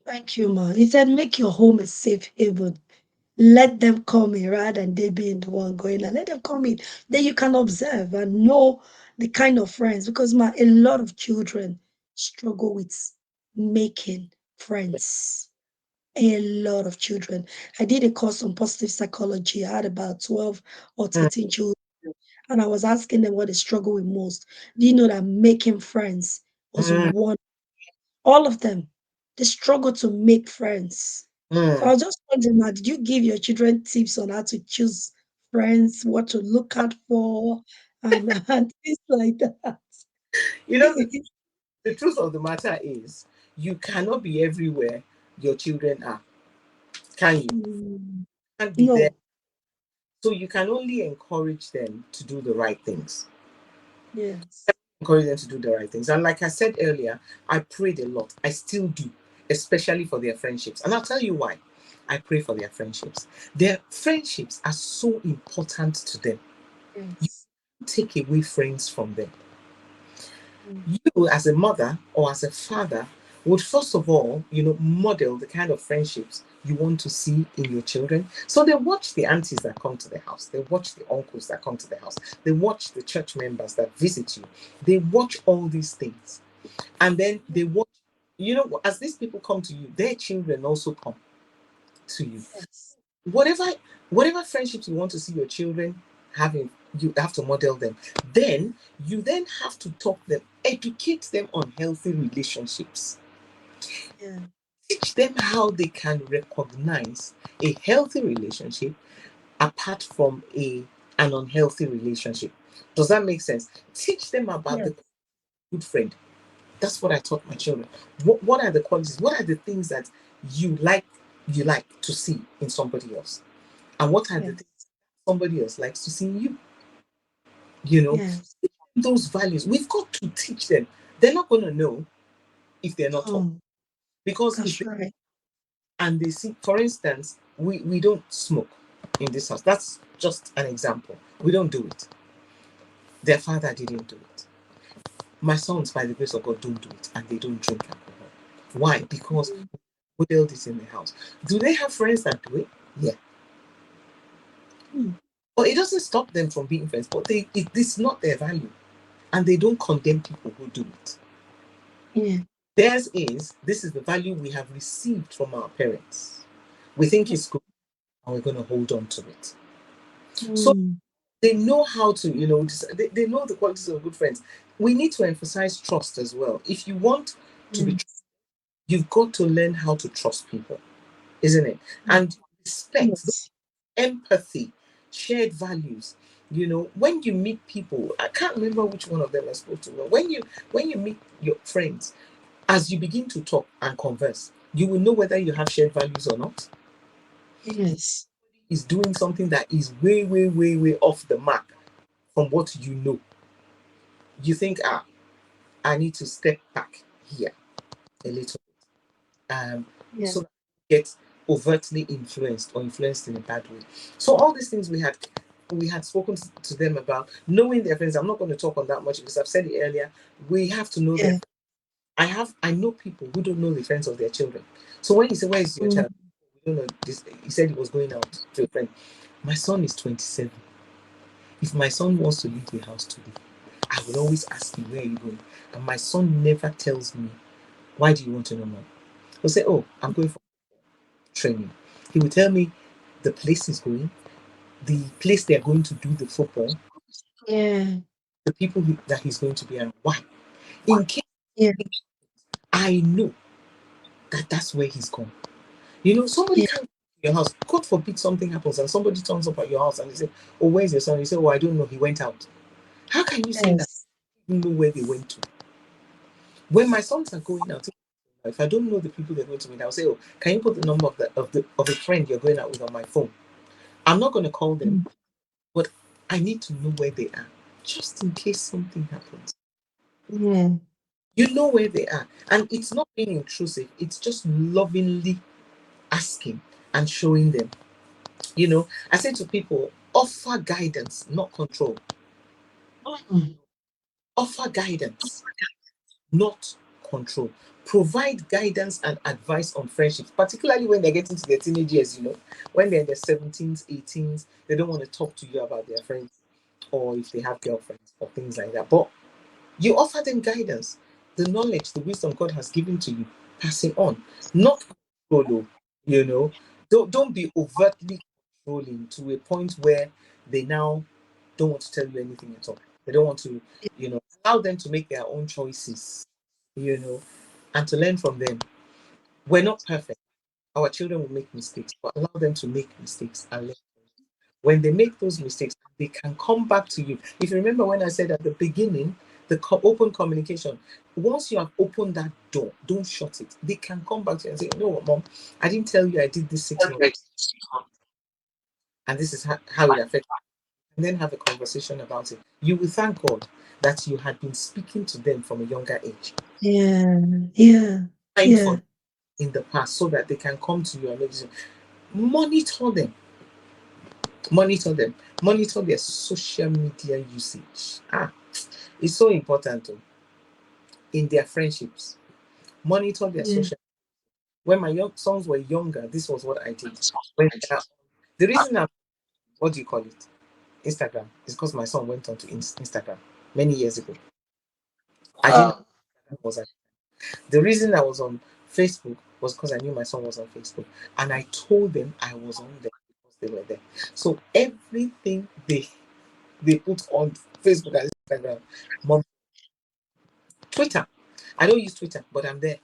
Speaker 1: Thank you, ma. He said, make your home a safe haven. Let them come in rather than they being the one going and let them come in. Then you can observe and know the kind of friends because a lot of children struggle with making friends. A lot of children. I did a course on positive psychology. I had about 12 or
Speaker 2: Mm,
Speaker 1: 13 children, and I was asking them what they struggle with most. Do you know that making friends was
Speaker 2: mm,
Speaker 1: one? All of them, they struggle to make friends. So I
Speaker 2: mm.
Speaker 1: was just wondering, did you give your children tips on how to choose friends, what to look out for, and, and things like that?
Speaker 2: You know, the truth of the matter is, you cannot be everywhere your children are, can you?
Speaker 1: Mm.
Speaker 2: Can't be there.
Speaker 1: No.
Speaker 2: So you can only encourage them to do the right things.
Speaker 1: Yes.
Speaker 2: Encourage them to do the right things. And like I said earlier, I prayed a lot. I still do, especially for their friendships. And I'll tell you why. I pray for their friendships. Their friendships are so important to them. You
Speaker 1: Yes.
Speaker 2: take away friends from them.
Speaker 1: Mm.
Speaker 2: You, as a mother or as a father, would first of all, model the kind of friendships you want to see in your children. So they watch the aunties that come to the house, they watch the uncles that come to the house, they watch the church members that visit you, they watch all these things. And then they watch, as these people come to you, their children also come to you.
Speaker 1: Yes.
Speaker 2: Whatever, whatever friendships you want to see your children having, you have to model them. Then you then have to talk them, educate them on healthy relationships,
Speaker 1: Yeah.
Speaker 2: teach them how they can recognize a healthy relationship apart from an unhealthy relationship. Does that make sense? Teach them about
Speaker 1: Yes.
Speaker 2: the good friend. That's what I taught my children. What are the qualities? What are the things that you like you like to see in somebody else? And what are the things
Speaker 1: Yes.
Speaker 2: somebody else likes to see in you? You know,
Speaker 1: Yes.
Speaker 2: those values. We've got to teach them. They're not going to know if they're not taught.
Speaker 1: Oh,
Speaker 2: Because if
Speaker 1: that's
Speaker 2: they
Speaker 1: right.
Speaker 2: and they see, for instance, we don't smoke in this house. That's just an example. We don't do it. Their father didn't do it. My sons, by the grace of God, don't do it, and they don't drink alcohol. Why? Because
Speaker 1: Mm.
Speaker 2: we build it in the house. Do they have friends that do it? Yeah.
Speaker 1: Mm.
Speaker 2: But it doesn't stop them from being friends. But it's not their value, and they don't condemn people who do it.
Speaker 1: Yeah.
Speaker 2: Theirs is, this is the value we have received from our parents. We think it's good, and we're going to hold on to it. So
Speaker 1: Mm.
Speaker 2: they know how to, they know the qualities of good friends. We need to emphasize trust as well. If you want to be,
Speaker 1: Yes.
Speaker 2: you've got to learn how to trust people, isn't it?
Speaker 1: Mm.
Speaker 2: And respect,
Speaker 1: Yes.
Speaker 2: empathy, shared values. When you meet people, I can't remember which one of them I spoke to. But when you meet your friends, as you begin to talk and converse, you will know whether you have shared values or not.
Speaker 1: Yes.
Speaker 2: Is doing something that is way, way, way, way off the mark from what you know. You think, I need to step back here a little bit,
Speaker 1: Yeah.
Speaker 2: so that you get overtly influenced or influenced in a bad way. So all these things we had spoken to them about knowing their friends. I'm not going to talk on that much because I've said it earlier. We have to know their.
Speaker 1: Yeah.
Speaker 2: I know people who don't know the friends of their children. So when you say, "Where is your
Speaker 1: Mm.
Speaker 2: child?" We don't know this. He said he was going out to a friend. My son is 27. If my son wants to leave the house today, I will always ask him, "Where are you going?" And my son never tells me, "Why do you want to know more?" He'll say, "Oh, I'm going for training." He will tell me the place he's going, the place they're going to do the football,
Speaker 1: Yeah.
Speaker 2: the people that he's going to be around. Why? In case
Speaker 1: Yeah.
Speaker 2: I know that that's where he's going. Somebody
Speaker 1: Yeah.
Speaker 2: can to your house. God forbid something happens and somebody turns up at your house and they say, "Oh, where's your son?" You say, "Oh, I don't know. He went out." How can you say that?
Speaker 1: Yes.
Speaker 2: You know where they went to. When my sons are going out, if I don't know the people they're going to meet, I'll say, "Oh, can you put the number of a friend you're going out with on my phone?" I'm not going to call them,
Speaker 1: Mm.
Speaker 2: but I need to know where they are, just in case something happens.
Speaker 1: Yeah.
Speaker 2: You know where they are, and it's not being intrusive. It's just lovingly asking and showing them. I say to people, offer guidance, not control.
Speaker 1: Mm.
Speaker 2: Offer guidance, not control. Provide guidance and advice on friendships, particularly when they're getting to their teenage years, when they're in their 17s, 18s, they don't want to talk to you about their friends or if they have girlfriends or things like that. But you offer them guidance, the knowledge, the wisdom God has given to you, pass it on, not control, you know. Don't be overtly controlling to a point where they now don't want to tell you anything at all. They don't want to, allow them to make their own choices, you know, and to learn from them. We're not perfect. Our children will make mistakes, but allow them to make mistakes and learn. When they make those mistakes, they can come back to you. If you remember when I said at the beginning the open communication. Once you have opened that door, don't shut it. They can come back to you and say, "You know what, Mom, I didn't tell you I did this 6 months, and this is how it affects." And then have a conversation about it. You will thank God that you had been speaking to them from a younger age.
Speaker 1: Yeah. Yeah.
Speaker 2: Time
Speaker 1: Yeah.
Speaker 2: for in the past so that they can come to you and make decisions. Monitor them. Monitor them. Monitor their social media usage. It's so important too, in their friendships. Monitor their
Speaker 1: Yeah.
Speaker 2: social. When my young sons were younger, this was what I did. When the reason I'm, what do you call it, Instagram, is because my son went on to Instagram many years ago. I didn't
Speaker 1: Oh,
Speaker 2: know it was the reason I was on Facebook was because I knew my son was on Facebook, and I told them I was on there because they were there. So everything they put on Facebook and Instagram, mom, Twitter. I don't use Twitter, but I'm there.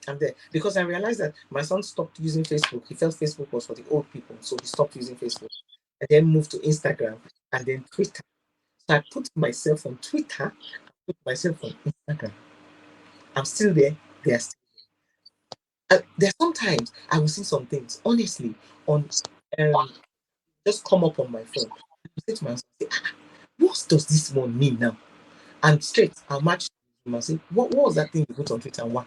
Speaker 2: I'm there because I realized that my son stopped using Facebook. He felt Facebook was for the old people, so he stopped using Facebook and then moved to Instagram and then Twitter. So I put myself on Twitter, put myself on Instagram. I'm still there. They are still. There's sometimes I will see some things honestly on just come up on my phone. I say to myself, what does this one mean now? And straight, I'll match him and say, what was that thing you put on Twitter and why?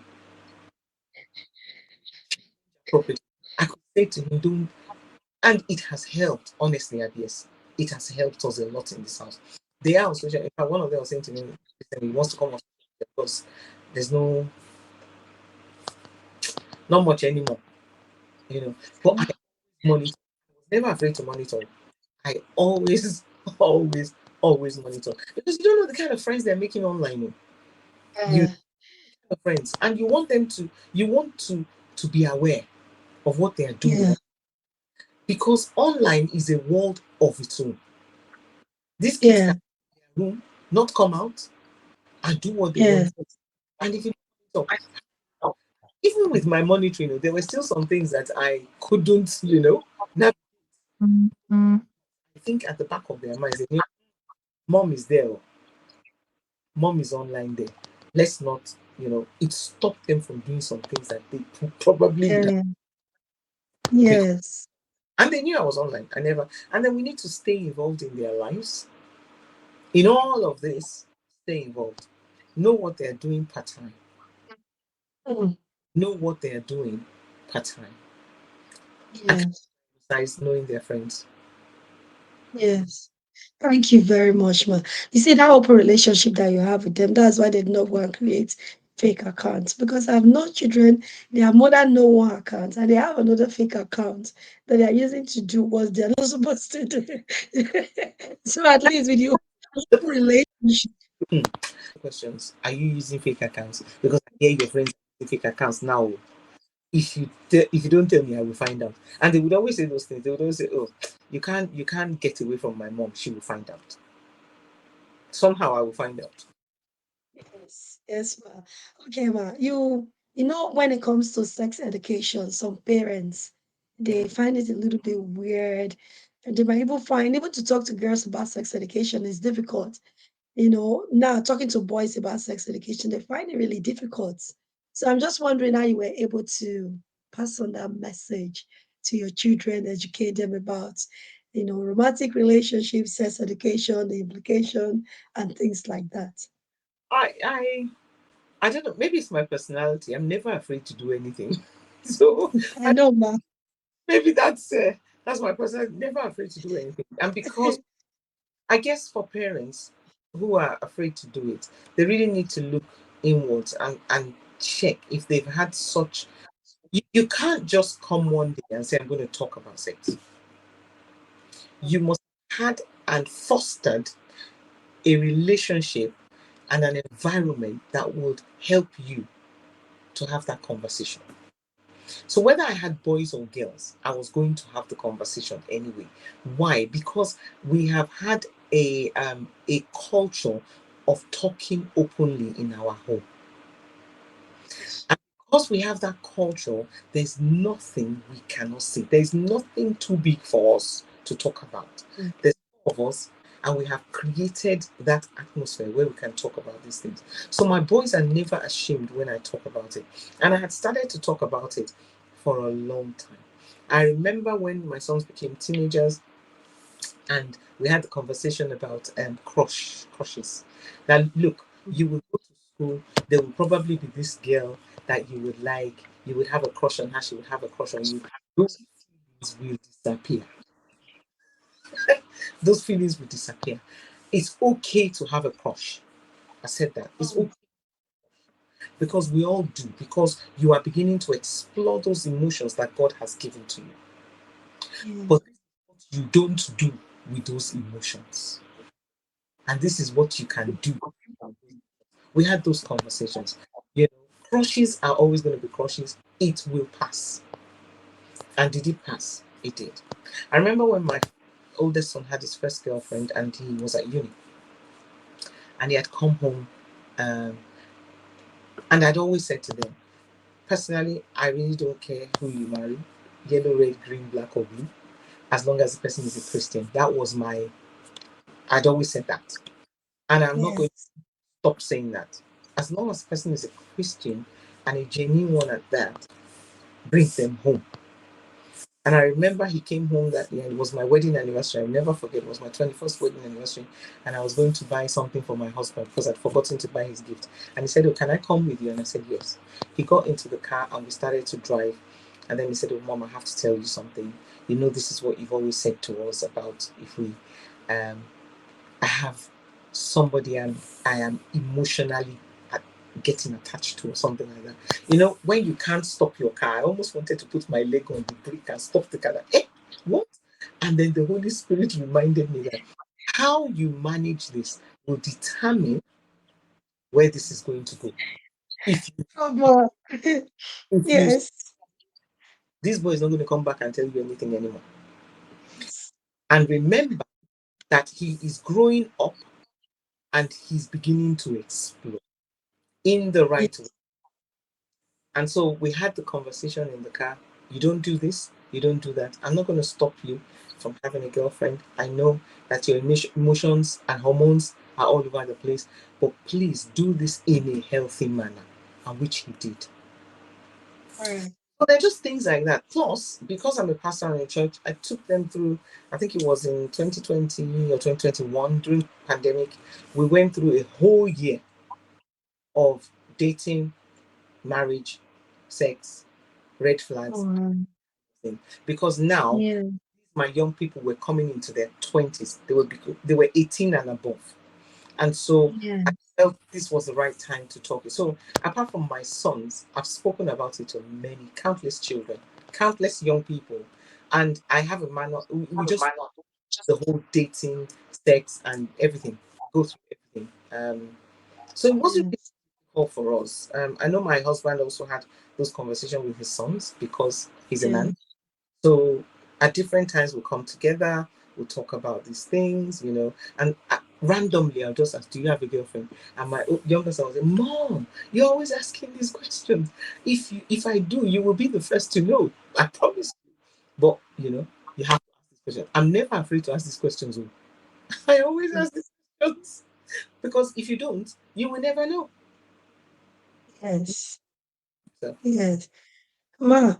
Speaker 2: Properly. I could say to him, don't. And it has helped, honestly, yes. It has helped us a lot in this house. They are on social. In fact, one of them was saying to me, he wants to come on because there's not much anymore, you know. But I monitor. I was never afraid to monitor. I always, always, always monitor because you don't know the kind of friends they're making online. You
Speaker 1: yeah.
Speaker 2: know friends, and you want to be aware of what they are doing
Speaker 1: Yeah.
Speaker 2: because online is a world of its own. These kids
Speaker 1: Yeah.
Speaker 2: can in their room, not come out, and do what they
Speaker 1: Yeah.
Speaker 2: want. And if you talk, even with my monitoring, there were still some things that I couldn't, Now I think at the back of their minds, they knew, mom is there, mom is online there. Let's not, it stopped them from doing some things that they probably would have.
Speaker 1: Yeah.
Speaker 2: Because,
Speaker 1: Yes.
Speaker 2: and they knew I was online. I never. And then we need to stay involved in their lives. In all of this, stay involved. Know what they're doing part time.
Speaker 1: Mm.
Speaker 2: Know what they're doing part time. And
Speaker 1: Yes.
Speaker 2: besides knowing their friends.
Speaker 1: Yes. Thank you very much, ma. You see that open relationship that you have with them, that's why they did not go and create fake accounts. Because I have no children, their mother know one account, and they have another fake account that they are using to do what they're not supposed to do. So at least with you
Speaker 2: The
Speaker 1: open relationship.
Speaker 2: questions: are you using fake accounts? Because I hear your friends using fake accounts now. If you don't tell me, I will find out. And they would always say those things. They would always say, "Oh, you can't get away from my mom. She will find out. Somehow I will find out."
Speaker 1: Yes, yes, ma. Okay, ma. You know when it comes to sex education, some parents they find it a little bit weird. And they might even find able to talk to girls about sex education is difficult. Now talking to boys about sex education, they find it really difficult. So I'm just wondering how you were able to pass on that message to your children, educate them about, romantic relationships, sex education, the implication, and things like that.
Speaker 2: I I I don't know. Maybe it's my personality. I'm never afraid to do anything. So
Speaker 1: I know, ma.
Speaker 2: maybe that's my personality. Never afraid to do anything. And because I guess for parents who are afraid to do it, they really need to look inwards and check if they've had such. You can't just come one day and say, I'm going to talk about sex. You must have had and fostered a relationship and an environment that would help you to have that conversation. So whether I had boys or girls, I was going to have the conversation anyway. Why? Because we have had a culture of talking openly in our home. And because we have that culture, there's nothing we cannot say. There's nothing too big for us to talk about.
Speaker 1: Mm.
Speaker 2: There's four of us. and we have created that atmosphere where we can talk about these things. So my boys are never ashamed when I talk about it. And I had started to talk about it for a long time. I remember when my sons became teenagers and we had the conversation about crushes. Now look, you will go to school, there will probably be this girl that you would like, you would have a crush on her, she would have a crush on you. Those feelings will disappear. Those feelings will disappear. It's okay to have a crush. I said that. It's okay because we all do, because you are beginning to explore those emotions that God has given to you.
Speaker 1: Yeah.
Speaker 2: But what you don't do with those emotions. And this is what you can do. We had those conversations. You know, crushes are always going to be crushes. It will pass. And did it pass? It did. I remember when my oldest son had his first girlfriend and he was at uni and he had come home. Um, and I'd always said to them, personally, I really don't care who you marry, yellow, red, green, black, or blue, as long as the person is a Christian. That was I'd always said that. And I'm not going to
Speaker 1: Yes.
Speaker 2: stop saying that. As long as the person is a Christian and a genuine one at that, bring them home. And I remember he came home that year. It was my wedding anniversary. I'll never forget. It was my 21st wedding anniversary. And I was going to buy something for my husband because I'd forgotten to buy his gift. And he said, "Oh, can I come with you?" And I said, "Yes." He got into the car and we started to drive. And then he said, "Oh, Mom, I have to tell you something. You know, this is what you've always said to us about if we um, I have somebody I am emotionally getting attached to or something like that. You know, when you can't stop your car, I almost wanted to put my leg on the brake and stop the car. Like, what? And then the Holy Spirit reminded me that how you manage this will determine where this is going to go. If you,
Speaker 1: Come on.
Speaker 2: if you,
Speaker 1: Yes.
Speaker 2: this boy is not going to come back and tell you anything anymore.
Speaker 1: Yes.
Speaker 2: And remember that he is growing up and he's beginning to explore in the right way.
Speaker 1: Yes.
Speaker 2: And so we had the conversation in the car. You don't do this, you don't do that. I'm not going to stop you from having a girlfriend. I know that your emotions and hormones are all over the place, but please do this in a healthy manner, and which he did.
Speaker 1: All right.
Speaker 2: So they're just things like that. Plus, because I'm a pastor in a church, I took them through, I think it was in 2020 or 2021 during pandemic. We went through a whole year of dating, marriage, sex, red flags,
Speaker 1: Oh,
Speaker 2: thing. Because now
Speaker 1: yeah.
Speaker 2: my young people were coming into their 20s. They were 18 and above. And so
Speaker 1: Yeah.
Speaker 2: I felt this was the right time to talk. So apart from my sons, I've spoken about it to many, countless children, countless young people. And I have a manual. We just the whole dating, sex, and everything. Go through everything. So it wasn't really
Speaker 1: Yes.
Speaker 2: difficult for us. I know my husband also had those conversations with his sons because he's a man.
Speaker 1: Yeah.
Speaker 2: So at different times we'll come together, we'll talk about these things, and randomly I'll just ask, "Do you have a girlfriend?" And my younger son will say, "Mom, you're always asking these questions. If I do, you will be the first to know. I promise you." But you have to ask these questions. I'm never afraid to ask these questions. Oh. I always ask these questions because if you don't, you will never know.
Speaker 1: Yes.
Speaker 2: So
Speaker 1: Yes. Ma,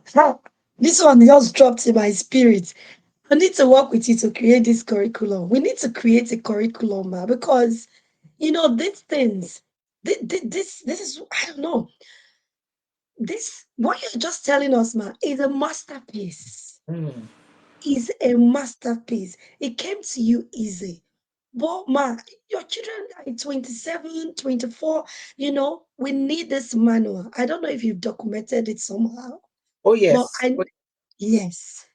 Speaker 1: this one just dropped in my spirit. I need to work with you to create this curriculum. We need to create a curriculum, ma, because these things. This is I don't know. This what you're just telling us, ma, is a masterpiece.
Speaker 2: mm,
Speaker 1: Is a masterpiece. It came to you easy. But ma, your children are 27, 24. We need this manual. I don't know if you've documented it somehow,
Speaker 2: oh
Speaker 1: but
Speaker 2: yes, oh,
Speaker 1: yes,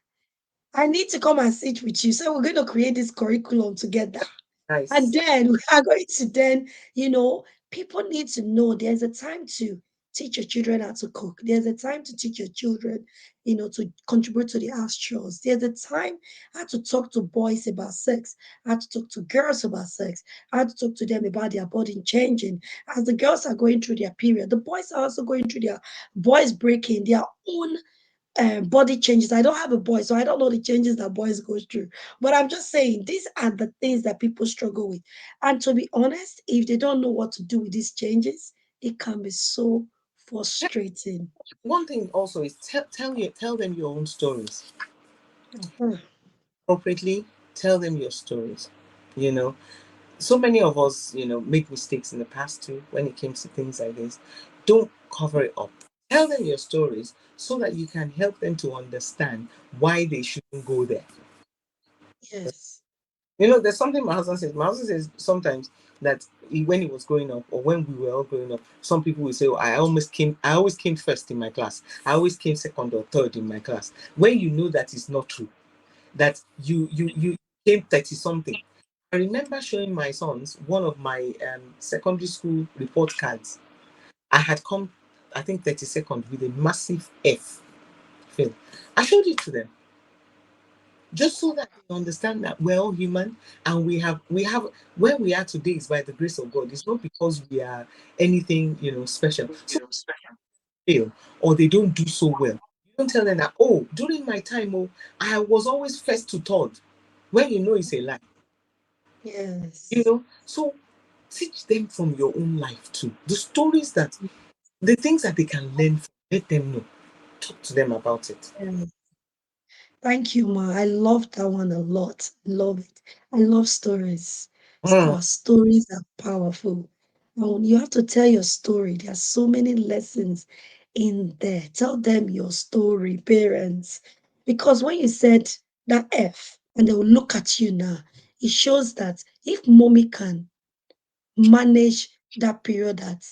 Speaker 1: I need to come and sit with you. So we're going to create this curriculum together. And
Speaker 2: nice.
Speaker 1: then we are going to then, people need to know there's a time to teach your children how to cook. There's a time to teach your children, to contribute to the house chores. There's a time how to talk to boys about sex, how to talk to girls about sex, how to talk to them about their body changing. As the girls are going through their period, the boys are also going through their boys breaking their own body changes. I don't have a boy, so I don't know the changes that boys go through. But I'm just saying these are the things that people struggle with. And to be honest, if they don't know what to do with these changes, it can be so frustrating.
Speaker 2: One thing also is tell them your own stories
Speaker 1: Mhm.
Speaker 2: appropriately. Tell them your stories. You know, so many of us, make mistakes in the past too when it came to things like this. Don't cover it up. Tell them your stories so that you can help them to understand why they shouldn't go there.
Speaker 1: Yes.
Speaker 2: There's something my husband says. My husband says sometimes that when he was growing up, or when we were all growing up, some people will say, "Oh, I always came first in my class. I always came second or third in my class." When you know that is not true, that you came 30 something. I remember showing my sons one of my secondary school report cards. I had come, I think, 32nd with a massive F. Phil, I showed it to them just so that they understand that we're all human, and we have where we are today is by the grace of God. It's not because we are anything special. So they fail or they don't do so well. You don't tell them that, oh, during my time, oh, I was always first to third, when you know it's a lie.
Speaker 1: Yes.
Speaker 2: So teach them from your own life too. The things that they can learn from, let them know. Talk to them about it.
Speaker 1: Yes. Thank you, Ma. I love that one a lot. Love it. I love stories.
Speaker 2: Mm.
Speaker 1: Our stories are powerful. And you have to tell your story. There are so many lessons in there. Tell them your story, parents. Because when you said that F and they will look at you now, it shows that if mommy can manage that period that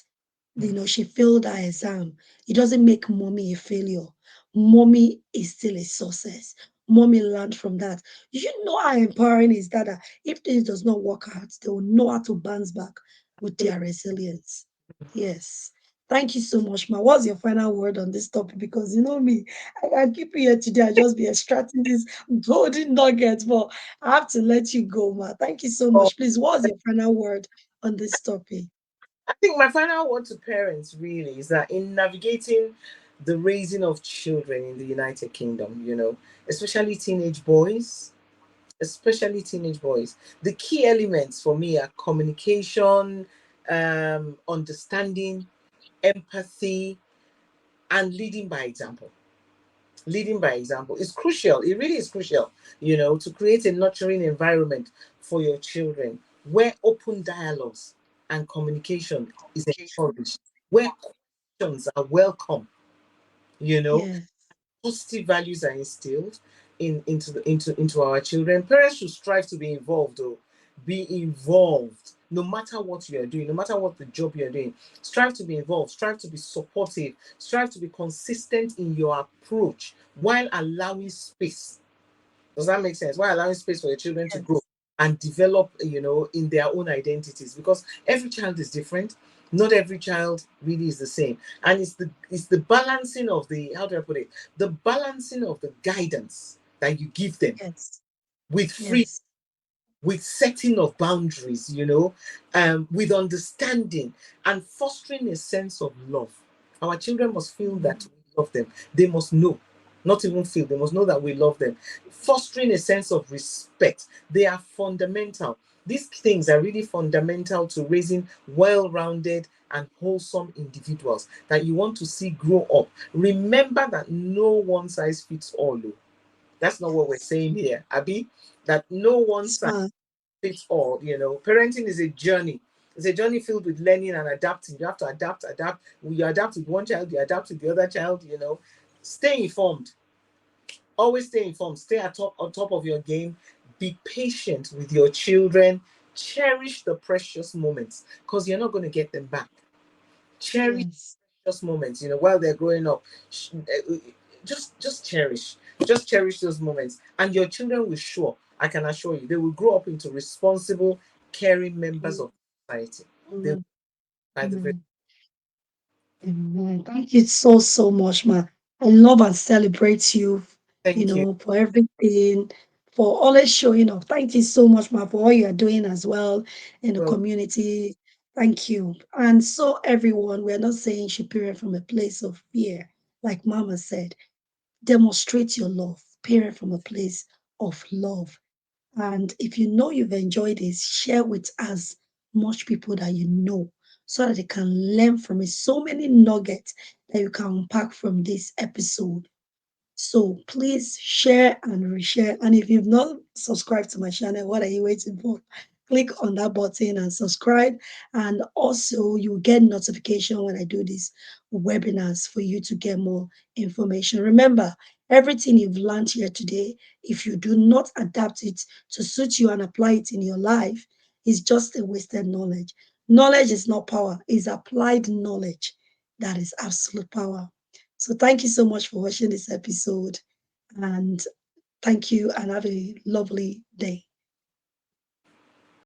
Speaker 1: she failed her exam, it doesn't make mommy a failure. Mommy is still a success. Mommy learned from that. You know how empowering is that, if things does not work out, they will know how to bounce back with their resilience. Yes. Thank you so much, Ma. What's your final word on this topic? Because you know me, I keep you here today. I just be extracting this golden nuggets, but I have to let you go, Ma. Thank you so
Speaker 2: Oh,
Speaker 1: much. Please, what's your final word on this topic?
Speaker 2: I think my final word to parents really is that in navigating the raising of children in the United Kingdom, especially teenage boys, the key elements for me are communication, understanding, empathy, and leading by example is crucial. It really is crucial, to create a nurturing environment for your children where open dialogues and communication is encouraged, where questions are welcome, you know,
Speaker 1: Yes,
Speaker 2: positive values are instilled into our children. Parents should strive to be involved, though. Be involved no matter what you are doing, no matter what the job you're doing. Strive to be involved, strive to be supportive, strive to be consistent in your approach while allowing space. Does that make sense? While allowing space for your children to grow
Speaker 1: yes,
Speaker 2: and develop, in their own identities, because every child is different. Not every child really is the same, and it's the balancing of the, how do I put it, the balancing of the guidance that you give them
Speaker 1: yes,
Speaker 2: with free,
Speaker 1: yes,
Speaker 2: with setting of boundaries, with understanding and fostering a sense of love. Our children must feel
Speaker 1: mm,
Speaker 2: that we love them. They must know, not even feel, they must know that we love them. Fostering a sense of respect. They are fundamental. These things are really fundamental to raising well rounded and wholesome individuals that you want to see grow up. Remember that no one size fits all. Oh. That's not what we're
Speaker 1: yes.
Speaker 2: saying here, Abby. That no one size
Speaker 1: Smart.
Speaker 2: fits all. Parenting is a journey. It's a journey filled with learning and adapting. You have to adapt. When you adapt with one child, you adapt with the other child. Stay informed. Always stay informed. Stay on top of your game. Be patient with your children. Cherish the precious moments because you're not going to get them back. Cherish
Speaker 1: Yes,
Speaker 2: precious moments, while they're growing up. Just cherish. Just cherish those moments. And your children will sure, I can assure you, they will grow up into responsible, caring members
Speaker 1: mm,
Speaker 2: of society. They will,
Speaker 1: mm,
Speaker 2: by the grace.
Speaker 1: mm, Thank you so, so much, ma. I love and celebrate you,
Speaker 2: Thank you.
Speaker 1: for everything, for always showing up. Thank you so much, ma, for all you are doing as well in the
Speaker 2: Well,
Speaker 1: community. Thank you. And so, everyone, we're not saying she parent from a place of fear, like Mama said. Demonstrate your love. Parent from a place of love. And if you know you've enjoyed this, share with as much people that you know so that they can learn from it. So many nuggets that you can unpack from this episode. So please share and reshare. And if you've not subscribed to my channel, what are you waiting for? Click on that button and subscribe. And also, you'll get notification when I do these webinars for you to get more information. Remember, everything you've learned here today, if you do not adapt it to suit you and apply it in your life, is just a wasted knowledge. Knowledge is not power, it's applied knowledge that is absolute power. So thank you so much for watching this episode, and thank you and have a lovely day.